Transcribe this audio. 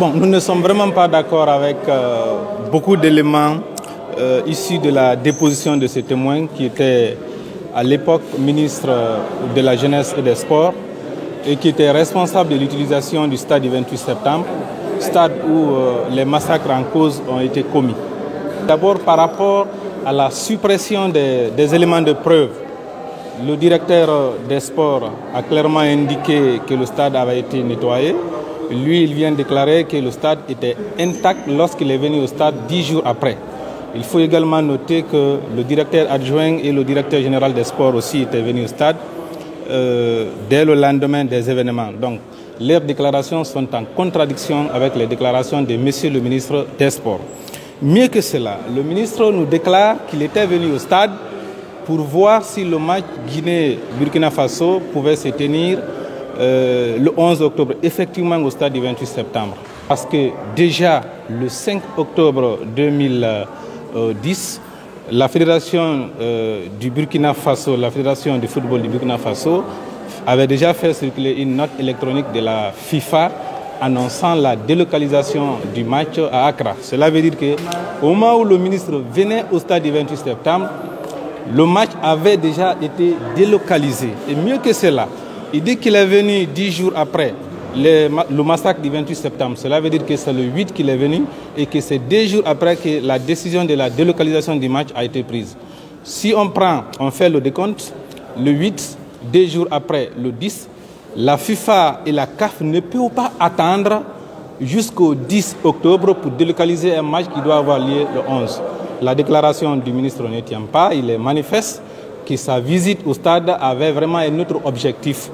Bon, nous ne sommes vraiment pas d'accord avec beaucoup d'éléments issus de la déposition de ce témoin qui était à l'époque ministre de la Jeunesse et des Sports et qui était responsable de l'utilisation du stade du 28 septembre, stade où les massacres en cause ont été commis. D'abord par rapport à la suppression des éléments de preuve. Le directeur des sports a clairement indiqué que le stade avait été nettoyé. Lui, il vient déclarer que le stade était intact lorsqu'il est venu au stade 10 jours après. Il faut également noter que le directeur adjoint et le directeur général des sports aussi étaient venus au stade dès le lendemain des événements. Donc, leurs déclarations sont en contradiction avec les déclarations de monsieur le ministre des Sports. Mieux que cela, le ministre nous déclare qu'il était venu au stade pour voir si le match Guinée-Burkina Faso pouvait se tenir le 11 octobre, effectivement au stade du 28 septembre. Parce que déjà le 5 octobre 2010, la fédération du Burkina Faso, la fédération du football du Burkina Faso, avait déjà fait circuler une note électronique de la FIFA annonçant la délocalisation du match à Accra. Cela veut dire qu'au moment où le ministre venait au stade du 28 septembre, le match avait déjà été délocalisé. Et mieux que cela, il dit qu'il est venu 10 jours après le massacre du 28 septembre. Cela veut dire que c'est le 8 qu'il est venu et que c'est 2 jours après que la décision de la délocalisation du match a été prise. Si on fait le décompte, le 8, 2 jours après le 10, la FIFA et la CAF ne peuvent pas attendre jusqu'au 10 octobre pour délocaliser un match qui doit avoir lieu le 11. La déclaration du ministre ne tient pas, il est manifeste que sa visite au stade avait vraiment un autre objectif.